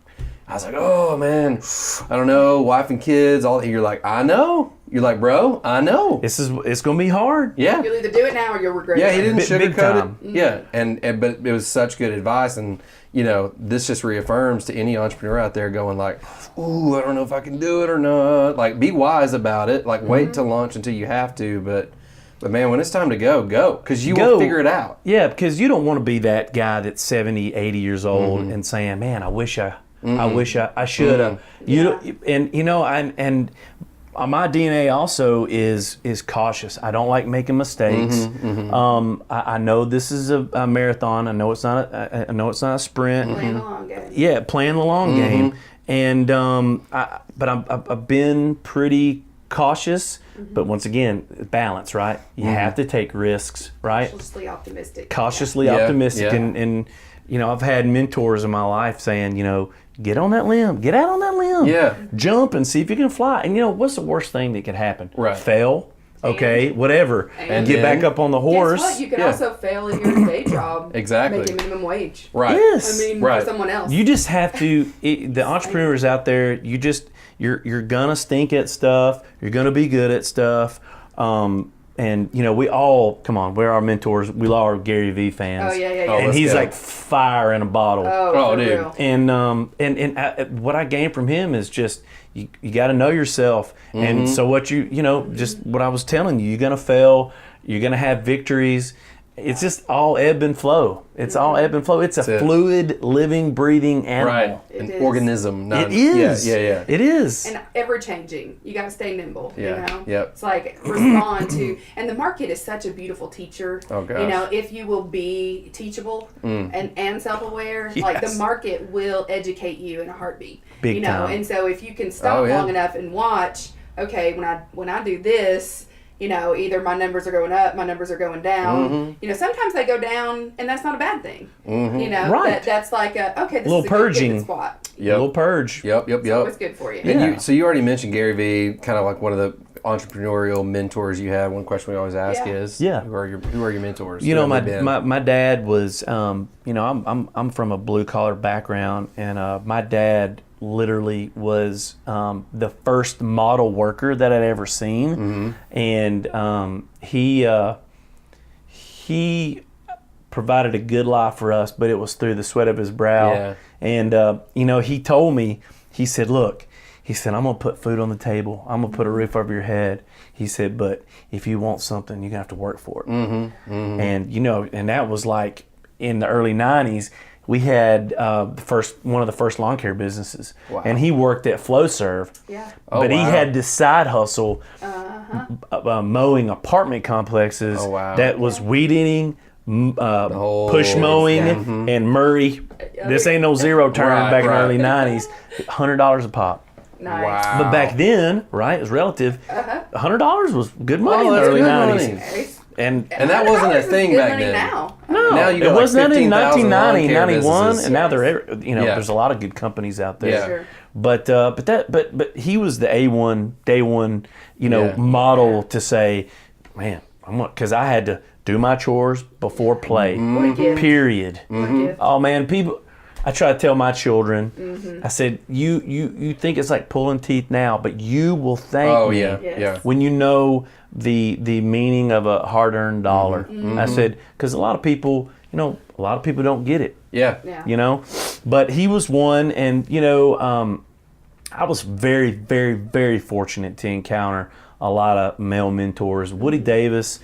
I was like, oh man, I don't know, wife and kids. All you're like, I know. You're like, bro, I know. It's gonna be hard. Yeah. You'll either do it now or you'll regret Yeah, it. he didn't Big sugarcoat it. time. Yeah, and but it was such good advice, and you know, this just reaffirms to any entrepreneur out there going like, ooh, I don't know if I can do it or not. Like, be wise about it. Like, wait till launch until you have to, but man, when it's time to go, because you will figure it out. Yeah, because you don't want to be that guy that's 70, 80 years old and saying, man, I wish I should have. My DNA also is cautious. I don't like making mistakes. I know this is a marathon. I know it's not a sprint. Playing the long game. Yeah, playing the long game. And but I've been pretty cautious. But once again, balance, right? You have to take risks, right? Cautiously optimistic. Cautiously Yeah, optimistic, yeah. and you know, I've had mentors in my life saying, you know, get on that limb, get out on that limb, Yeah. jump and see if you can fly. And you know, what's the worst thing that could happen? Right. Fail, okay, whatever, And get then- back up on the horse. Guess what? You can Yeah. also fail in your day job. Exactly. Making minimum wage. Right. Yes. I mean, Right. for someone else. You just have to. The entrepreneurs out there, you're gonna stink at stuff. You're gonna be good at stuff. And you know, we all we're our mentors. We all are Gary Vee fans. Oh, yeah. Oh, And let's he's go. like fire in a bottle. Oh, for dude. real. And what I gained from him is just you got to know yourself. And so what just what I was telling you, you're gonna fail. You're gonna have victories. It's just all ebb and flow. It's all ebb and flow. It's a That's it. fluid, living, breathing animal. Right. It An is. organism. Not, It is. Yeah. It is. And ever changing. You got to stay nimble. Yeah. You know? Yep. It's like respond to, and the market is such a beautiful teacher. Oh, gosh. You know, if you will be teachable and self-aware, like the Yes. market will educate you in a heartbeat. Big you know, time. and so if you can stop Oh, yeah. long enough and watch, okay, when I do this, you know, either my numbers are going up, my numbers are going down. You know, sometimes they go down, and that's not a bad thing. You know, Right. that's like okay, this Little is a purging. good spot. Yep. A little purge. Yep. It's always good for you. And Yeah. so you already mentioned Gary Vee, kind of like one of the entrepreneurial mentors you have. One question we always ask Yeah. is, Yeah. who are your mentors? You know, Who have they been? my dad was, you know, I'm from a blue collar background, and my dad literally was the first model worker that I'd ever seen, and he provided a good life for us, but it was through the sweat of his brow. Yeah. And you know, he told me, he said, look, he said, I'm gonna put food on the table, I'm gonna put a roof over your head. He said, but if you want something, you're gonna have to work for it. And you know, and that was like in the early 90s. We had one of the first lawn care businesses, Wow. and he worked at FlowServe. Yeah. Oh, But he wow. had this side hustle, mowing apartment complexes. Oh, wow. That was weed eating, whole- push mowing, Yeah. and Murray. This ain't no zero turn Right, back in the right. early 90s. $100 a pop. Nice. Wow. But back then, right, it was relative. $100 was good money in the that's early good 90s. money. Okay. and that wasn't a thing good back money then. Now. Now you it got was not in 15,000 lawn 1990, care 91, businesses. and now Yes. they're Yeah. there's a lot of good companies out there. Yeah. Sure. But he was the A1 day one Yeah. model to say, man, because I had to do my chores before play. What a gift. Period. What a gift. Oh man, people. I try to tell my children. I said, you think it's like pulling teeth now, but you will thank Oh me yeah, Yes. yeah. when you know the meaning of a hard-earned dollar. I said, because a lot of people don't get it. Yeah. Yeah. But he was one, and I was very, very, very fortunate to encounter a lot of male mentors. Woody Davis,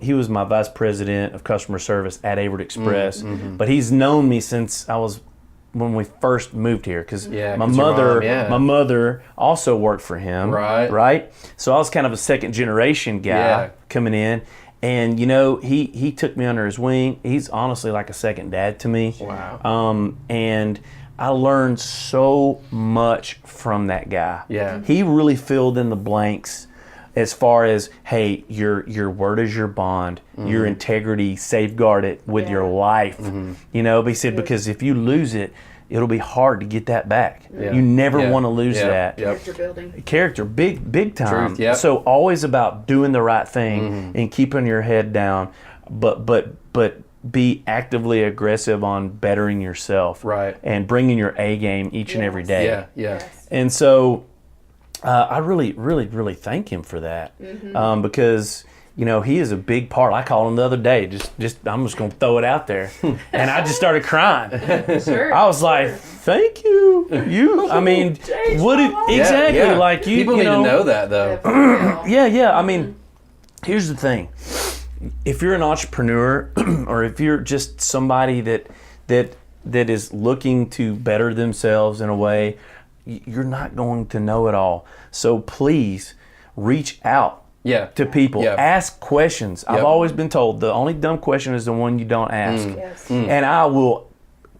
he was my vice president of customer service at Averitt Express, but he's known me since when we first moved here, because Yeah, my 'cause your mother, mom, yeah. my mother also worked for him. Right. So I was kind of a second generation guy Yeah. coming in, and he took me under his wing. He's honestly like a second dad to me. Wow. And I learned so much from that guy. Yeah. He really filled in the blanks as far as, hey, your word is your bond, your integrity, safeguard it with your life. But he said, because if you lose it, it'll be hard to get that back. Yeah. You never Yeah. want to lose Yeah. that. Yep. Character building. Character, big time. Truth, yep. So always about doing the right thing and keeping your head down, but be actively aggressive on bettering yourself, Right. and bringing your A game each and every day. Yeah. Yeah. Yes. And so I really, really, really thank him for that, because he is a big part. I called him the other day. I'm just gonna throw it out there, and I just started crying. Sure. I was like, "Thank you, I mean, Changed what my it, life. exactly Yeah. like you? People you need to know that though. Yeah. I mean, here's the thing: if you're an entrepreneur, or if you're just somebody that is looking to better themselves in a way, you're not going to know it all. So please reach out Yeah. to people. Yeah. Ask questions. I've Yep. always been told the only dumb question is the one you don't ask. Yes. And I will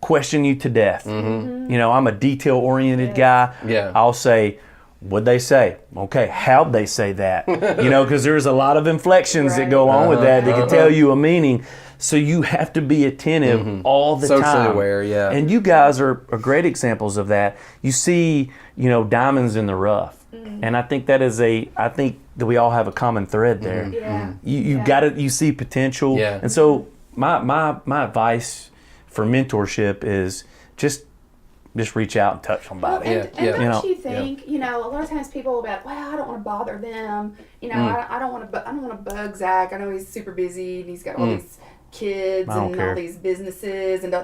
question you to death. I'm a detail-oriented guy. Yeah. I'll say, what'd they say? Okay, how'd they say that? Because there's a lot of inflections that Right. go along with that can tell you a meaning. So you have to be attentive all the Socially time. aware, yeah. And you guys are great examples of that. You see, diamonds in the rough. And I think that we all have a common thread there. Yeah. You see potential. Yeah. And so my advice for mentorship is just reach out and touch somebody. Well, and Yeah. don't you think, a lot of times people will be like, well, I don't want to bother them. I don't want to bug Zach. I know he's super busy and he's got all these kids I don't and care. all these businesses and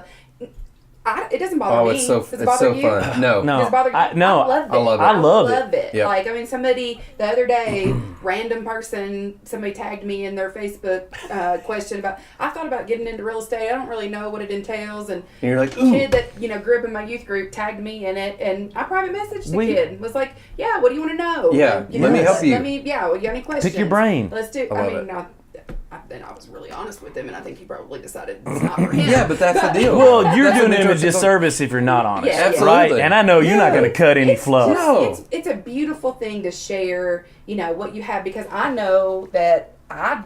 it doesn't bother me. It's so Does it bother you? fun. No. Does it bother you? No, I love it. I love it. I love it. Yep. Like, somebody the other day, random person, somebody tagged me in their Facebook question about, I thought about getting into real estate. I don't really know what it entails. And And you're like, the ooh. kid that, grew up in my youth group tagged me in it. And I private messaged the kid. Was like, yeah, what do you want to know? Yeah, And, let me help you. Well, you got any questions? Pick your brain. Let's do I love it. now, then I was really honest with him, and I think he probably decided it's not for him. Yeah, but that's the deal. Well, you're That's doing what him a mentorship's disservice if you're not honest, Yeah, yeah. right? Absolutely. And I know you're not going to cut any It's fluff. just- No. It's a beautiful thing to share, what you have, because I know that I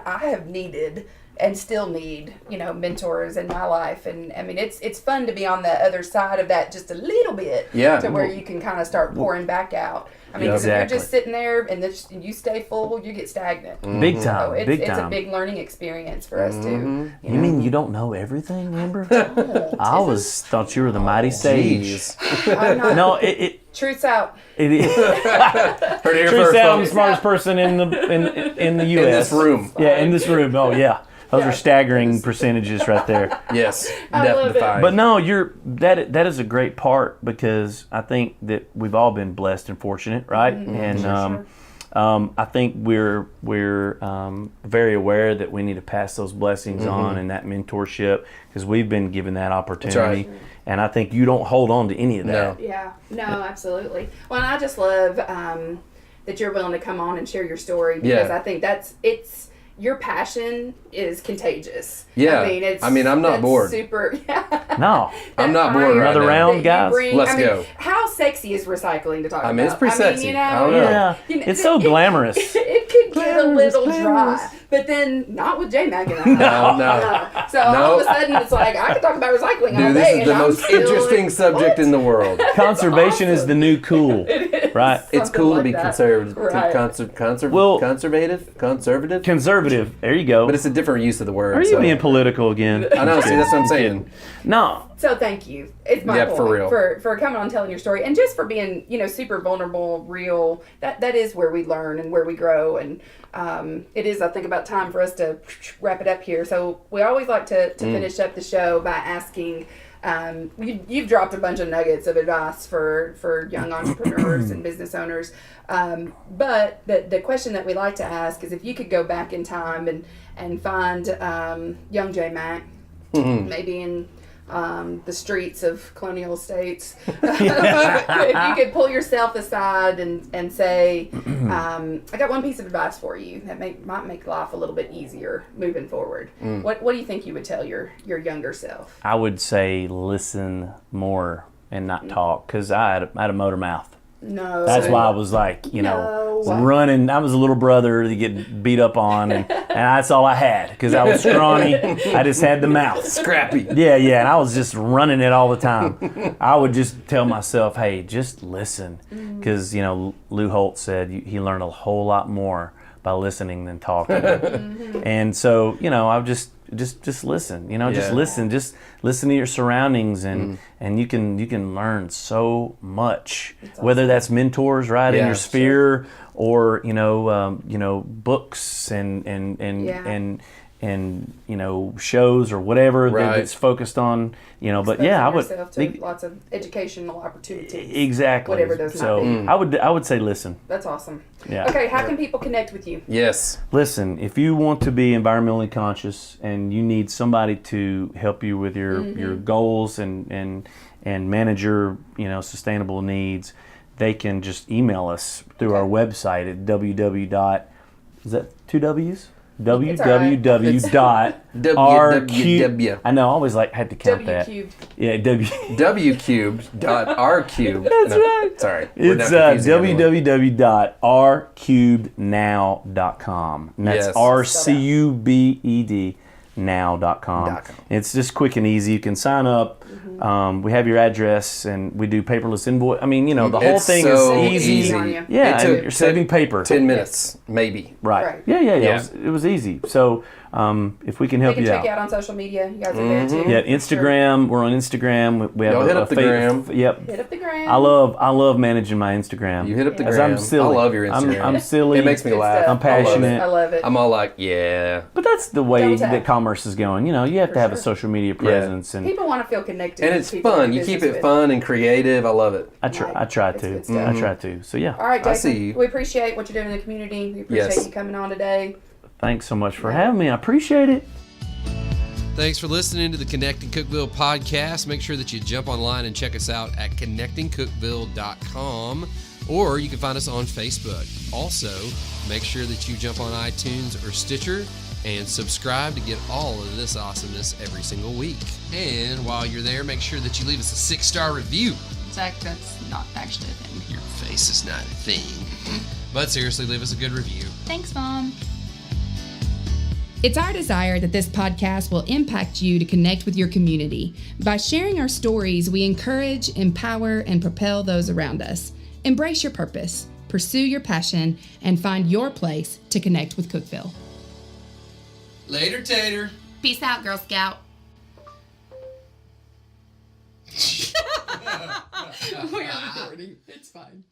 have needed and still need, mentors in my life. And I mean, it's fun to be on the other side of that just a little bit, Yeah. to where you can kind of start pouring back out. I mean, Yeah. 'cause if Exactly. you're just sitting there and you stay full, you get stagnant. Big So time, it's big a time. big learning experience for us too. You mean you don't know everything, Amber? Oh, I always thought you were the mighty sage. Jeez. I'm not. No, it Truth's out. it is. Heard it here Truth first, out, I'm the folks. smartest person in the U.S. In this room. Yeah, in this room. Oh yeah, those Yeah. are staggering percentages right there. Yes. I love it. Definitely. But no, that is a great part, because I think that we've all been blessed and fortunate, right? And I think we're very aware that we need to pass those blessings on, and that mentorship, because we've been given that opportunity. right. And I think you don't hold on to any of that. No. Yeah, no, absolutely. Well, and I just love that you're willing to come on and share your story, because Yeah. I think your passion is contagious. Yeah. I'm not bored. Super. Yeah. No. I'm not bored right Another now. round, guys? Let's go. How sexy is recycling to talk about? It's pretty sexy. You know, I don't know. Yeah. It's so glamorous. It could get a little Glamorous. dry, but then not with J-Mac in the No. house. So all of a sudden, it's like I could talk about recycling all Dude, day. this is and the I'm most still interesting subject in the world. Conservation is the new cool. Right? It's Something cool to like be that. conservative. Right. Conservative? Conservative. There you go. But it's a different use of the word. Are you so. being political again? I know, see, that's what I'm saying. No. So thank you. It's my Yeah, point for real. for coming on, telling your story, and just for being super vulnerable, real. That is where we learn and where we grow, and it is, I think, about time for us to wrap it up here. So we always like to finish up the show by asking. You've dropped a bunch of nuggets of advice for young entrepreneurs and business owners, but the question that we like to ask is if you could go back in time and find young J-Mac, maybe in the streets of colonial estates. If you could pull yourself aside and say, I got one piece of advice for you that might make life a little bit easier moving forward. What do you think you would tell your younger self? I would say listen more and not talk, because I had a motor mouth. No. That's why I was like, running. I was a little brother to get beat up on, and that's all I had, because I was scrawny. I just had the mouth. Scrappy. Yeah, and I was just running it all the time. I would just tell myself, hey, just listen, because, Lou Holt said he learned a whole lot more by listening than talking. And so, I would just listen, just listen to your surroundings, and you can learn so much, whether that's mentors right in your sphere, or books and shows or whatever that's focused on, but I would to lots of educational opportunities. Exactly. Whatever those might be. I would say listen. That's awesome. Yeah. Okay, how can people connect with you? Yes. Listen, if you want to be environmentally conscious and you need somebody to help you with your goals and manage your sustainable needs, they can just email us through our website at is that two W's? www.rq. I know, I always had to count that. W-cubed. Yeah, wcubed.rcubed. That's right. Sorry. It's www.rcubednow.com. And that's RCUBED now.com. It's just quick and easy. You can sign up. We have your address, and we do paperless invoice. I mean, the whole thing so is easy. Yeah, It took you're saving paper. 10 minutes, maybe. Right. Yeah. It was easy. So if we can help They you can out. check you out on social media. You guys are there too. Yeah, Instagram. We're on Instagram. We have hit up the gram. Yep. Hit up the gram. I love managing my Instagram. You hit up the 'Cause gram. I'm silly. I love your Instagram. I'm silly. It makes me Good laugh. stuff. I'm passionate. I love it. I'm all like, yeah. But that's the way Double tap. that commerce is going. You have to have a sure. social media presence, and People want to feel connected. And with it's people fun. to do You keep business it with. fun and creative. I love it. I try Right. to. It's good stuff. I try to. So yeah. All right, Jason. I see you. We appreciate what you're doing in the community. We appreciate Yes. you coming on today. Thanks so much for having me. I appreciate it. Thanks for listening to the Connecting Cookeville podcast. Make sure that you jump online and check us out at connectingcookeville.com, or you can find us on Facebook. Also, make sure that you jump on iTunes or Stitcher and subscribe to get all of this awesomeness every single week. And while you're there, make sure that you leave us a 6-star review. Zach, that's not actually a thing. Your face is not a thing. But seriously, leave us a good review. Thanks, Mom. It's our desire that this podcast will impact you to connect with your community. By sharing our stories, we encourage, empower, and propel those around us. Embrace your purpose, pursue your passion, and find your place to connect with Cookeville. Later, Tater. Peace out, Girl Scout. We are recording. It's fine.